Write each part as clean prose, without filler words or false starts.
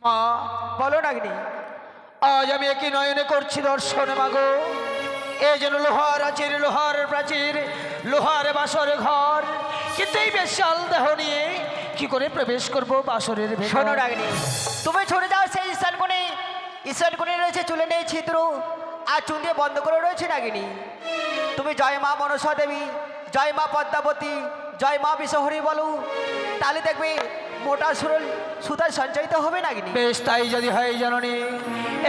মা, বলো নাগিনী। আজ আমি একই নয়নে করছি দর্শন মাগো। এই যেন লোহার আচির, লোহার প্রাচীর, লোহার বাসর ঘর, কিন্তু এই বিশাল দেহ নিয়ে কি করে প্রবেশ করব বাসরের ভেতর? শোনো নাগিনী, তুমি ছড়ে যাও সেই ঈশানকোণে। ঈশানকোণে রয়েছে চুলে নেই ছিদ্র, আর চুন দিয়ে বন্ধ করে রয়েছে নাগিনী। তুমি জয় মা মনসা দেবী, জয় মা পদ্মাবতী, জয় মা বিশহরী বলো, তাহলে দেখবে মোটা সুরল সুতায় সঞ্চয়িত হবে নাগিনী। বেশ, তাই যদি হয় জননী,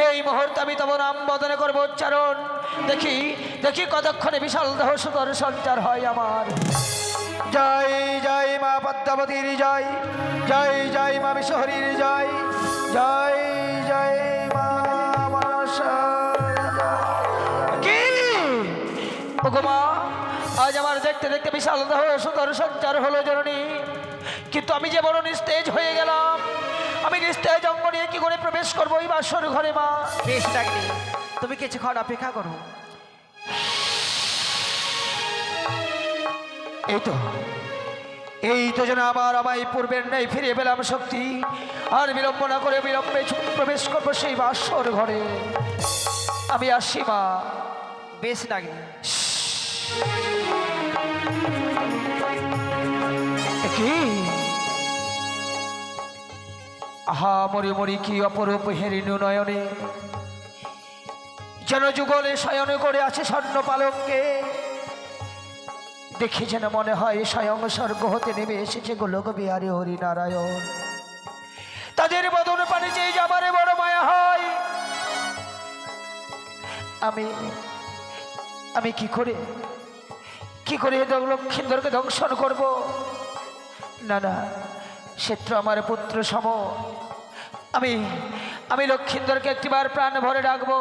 এই মুহূর্তে আমি তব নাম বদনে করবো উচ্চারণ। দেখি দেখি কতক্ষণে বিশাল দেহ সুতর সঞ্চার হয় আমার। জয় জয় মা পদ্মাবতীর জয়, জয় জয় মা বিশহরীর জয়, জয় জয় মা মনসার জয়। কি ওগো মা, আজ আমার দেখতে দেখতে বিশাল দেহ সুতর সঞ্চার হলো জননী, কিন্তু আমি যে বড় নিস্তেজ হয়ে গেলাম। আমি নিস্তেজ অঙ্গ নিয়ে কি করে প্রবেশ করবো এই বাসর ঘরে মা? বেশ নাগিনী, তুমি কিছুক্ষণ অপেক্ষা করো। এই তো যেন আবার আমায় পূর্বের নেই ফিরে পেলাম শক্তি। আর বিলম্ব না করে বিলম্বে প্রবেশ করবো সেই বাসর ঘরে। আমি আসি মা। বেশ নাগিনী। কি আহা মরি মরি, কি অপরূপ হেরিণু নয়নে, যেন যুগলে শয়ন করে আছে স্বর্ণ পালঙ্কে। দেখে যেন মনে হয় স্বয়ং স্বর্গ হতে নেমে এসেছে গোলক বিহারী হরিনারায়ণ। তাদের বদন পানে চেয়ে যাবারে বড় মায়া হয়। আমি আমি কি করে লক্ষ্মীন্দরকে দংশন করব? না না, সে তো আমার পুত্র সম। আমি লক্ষ্মীন্দরকে একটিবার প্রাণ ভরে ডাকবো।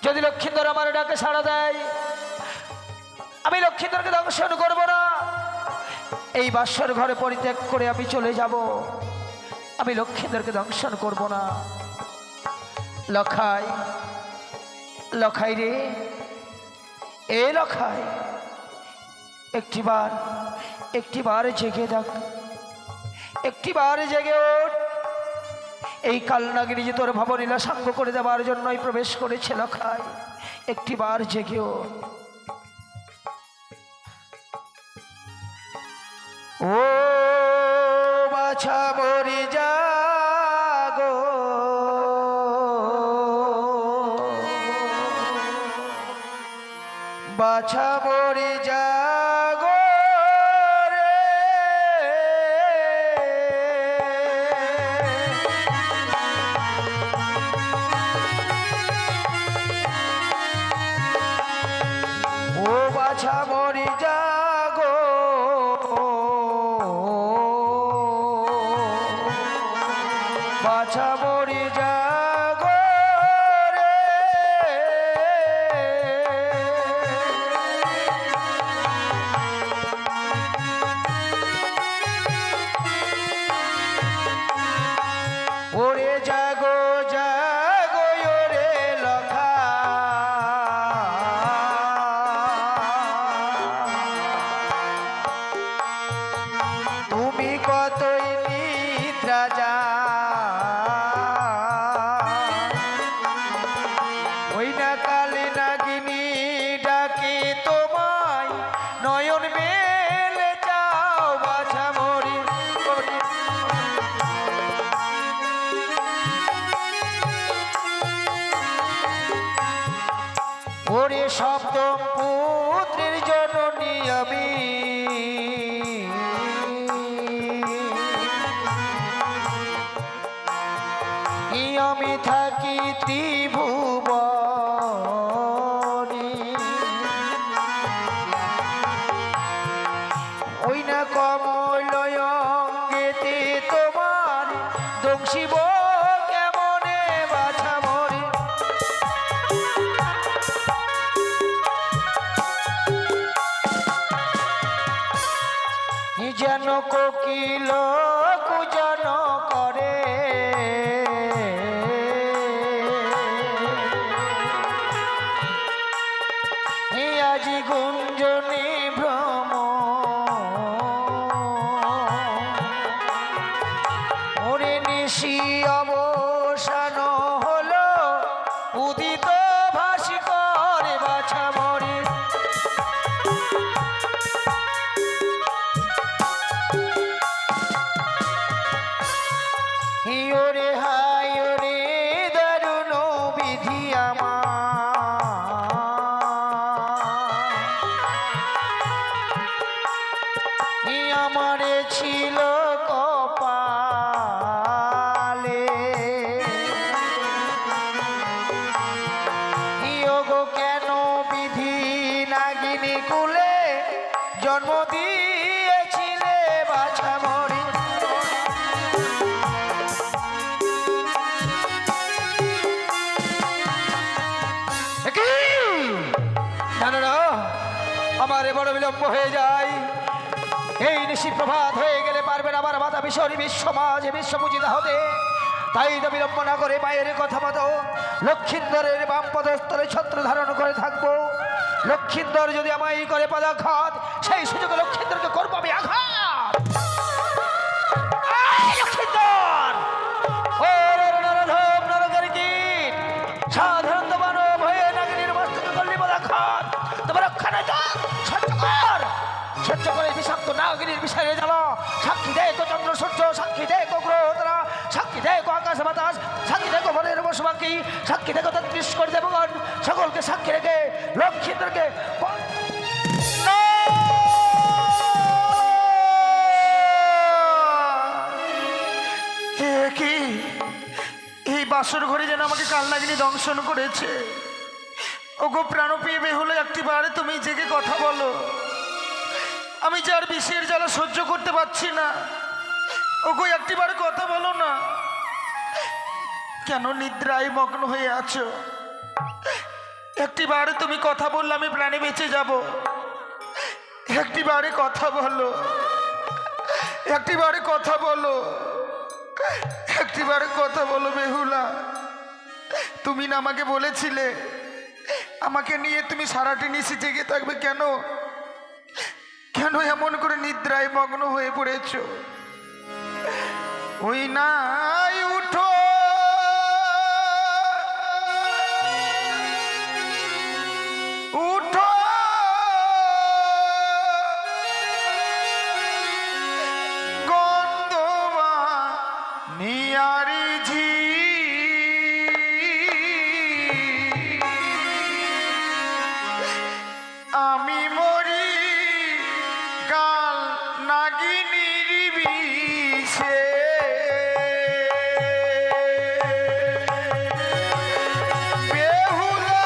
যদি লক্ষ্মীন্দর আমার ডাকে সাড়া দেয়, আমি লক্ষ্মীন্দরকে দংশন করব না। এই বাসর ঘরে পরিত্যাগ করে আমি চলে যাব। আমি লক্ষ্মীন্দরকে দংশন করব না। লখাই, লখাই রে, এ লখাই, একটিবার জেগে দেখ, একটিবার জেগে ওঠ। এই কালনাগিনী যে তোর ভবনীলা সাঙ্গ করে দেওয়ার জন্যই প্রবেশ করেছে লখাই, একটিবার জেগে ওঠ। ও বাছা মরি জাগো, বাছা মরি জাগো রে, ও বাছা মরি জাগো, বাছা মরি জাগো রে। ওরে জাগো জাগো ওরে লখা, তুমি কতই নিদ্রা যা, ওই না কালে নাগিনী ডাকে তোমায়, নয়ন মেলে যাও বাছা মরি। ওরে সপ্তম পুত্রের জননী আমি, আমি থাকি ত্রিভুবনে। ওই না কমলয় অঙ্গেতে তোমার দংশিব কেমনে বাছা মরি। যেন কোকিল কুজন করে, আজি গুঞ্জনে ভ্রম, ওরে নিশ নিশি অবসান হলো উদিত ভাস্কর বাছা মরে হিওরে হায়রে দারুণ বিধি আমারে ছিল কপালে ইয়োগো কেন বিধি নাগিনী কুলে জন্ম দিয়েছিলে বাছা মরে জানো আমার বড় বিলম্ব হয়ে যায় এই নিশি প্রভাত হয়ে গেলে পারবেন আমার মাতা বিশ্বরী বিশ্বমাজে বিশ্বপূজিতা হতে তাই তো বিলম্ব না করে মায়ের কথা মতো লক্ষিন্দরের বাম পদস্থলে ছত্র ধারণ করে থাকবো লক্ষিন্দর যদি আমায় করে পদাঘাত সেই সুযোগে লক্ষিন্দরকে করবো আমি আঘাত লক্ষিন্দর ও নরধম নরকের কীট সাধারণত মানব হয়ে নাগিনীর মস্তকে করলি পদাঘাত তোমার রক্ষা নাই তো সহ্য করে বিষাক্ত নাগিনীর বিষয়ে জানো সাক্ষী দেয় চন্দ্র সূর্য সাক্ষী দেয় গ্রহ তারা সাক্ষী দেয় আকাশ বাতাস সাক্ষী দেয় বনের পশু পাখি সাক্ষী দেয় তেত্রিশ কোটি দেবগণ সকলকে সাক্ষী রেখে লক্ষ্মীদেরকে কি এই বাসর ঘরে যেন আমাকে কাল নাগিনী দংশন করেছে ওগো প্রাণপ্রিয় বেহুলা একটিবারে তুমি জেগে কথা বলো আমি যার বিষের জ্বালা সহ্য করতে পারছি না ওগো একটিবার কথা বলো না কেন নিদ্রায় মগ্ন হয়ে আছো একটিবারে তুমি কথা বললে আমি প্রাণে বেঁচে যাব একটিবারে কথা বলো একটিবারে কথা বলো একটিবারে কথা বলো বেহুলা তুমি না আমাকে বলেছিলে আমাকে নিয়ে তুমি সারাটি নিশি জেগে থাকবে কেন কেন এমন করে নিদ্রায় মগ্ন হয়ে পড়েছ ওই নাই উঠো উঠো গন্ধবা নিয়ারি ঝি আমি মরি কাল নাগিনীর বিষে বেহুলা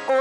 ও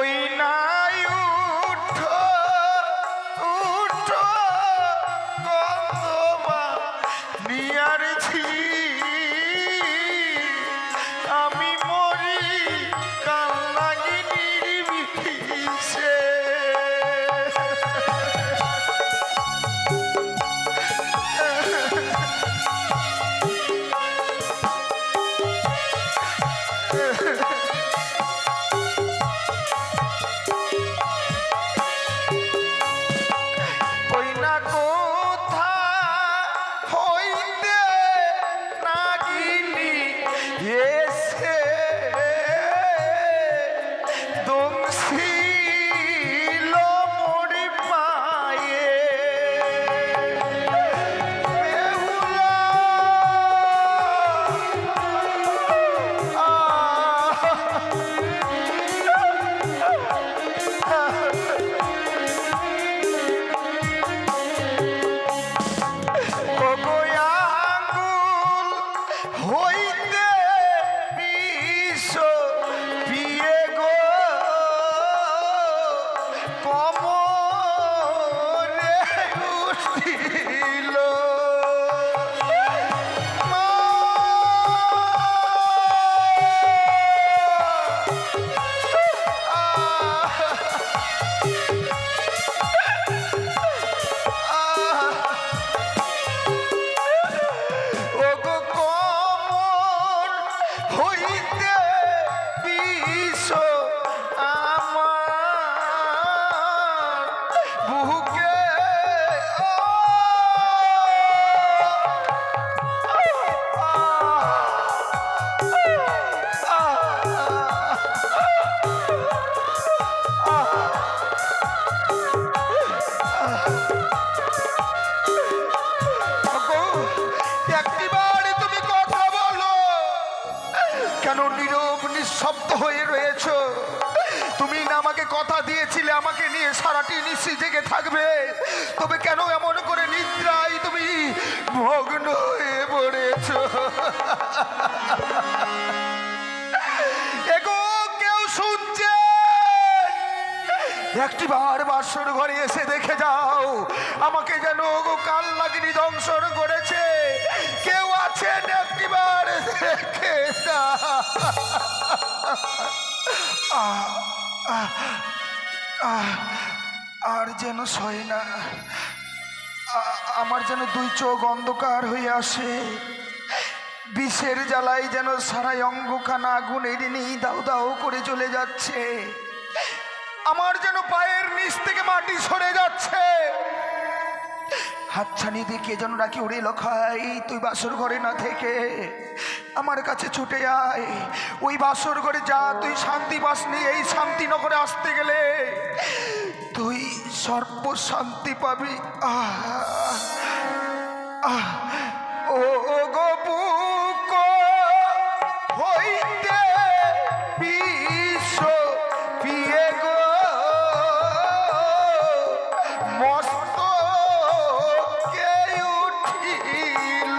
আমাকে কথা দিয়েছিলে আমাকে নিয়ে সারাটি নিশি জেগে থাকবে, তবে কেন এমন করে নিদ্রায় তুমি মগ্ন হয়ে পড়েছ? এগো কেউ শুনছে? একটিবার বাসর ঘরে এসে দেখে যাও, আমাকে যেন গো কাল লাগিনি দংশন করেছে। কেউ আছেন? একটিবার দেখে যাও। আর যেন সয় না, আমার যেন দুই চোখ অন্ধকার হয়ে আসে, বিষের জ্বালাই যেন সারা অঙ্গখানা আগুনের নিয়ে দাও দাও করে চলে যাচ্ছে, আমার যেন পায়ের নিচ থেকে মাটি সরে যাচ্ছে। হাতছানি দিয়ে কে যেন ডাকি, উড়ে লখাই তুই বাসর ঘরে না থেকে আমার কাছে ছুটে আয়, ওই বাসর ঘরে যা, তুই শান্তি বাস নিয়ে এই শান্তিনগরে আসতে গেলে তুই সর্ব শান্তি পাবি। ও গো বুক হইতে বিশ্ব পিয়ে গো মস্ত কে উঠিল।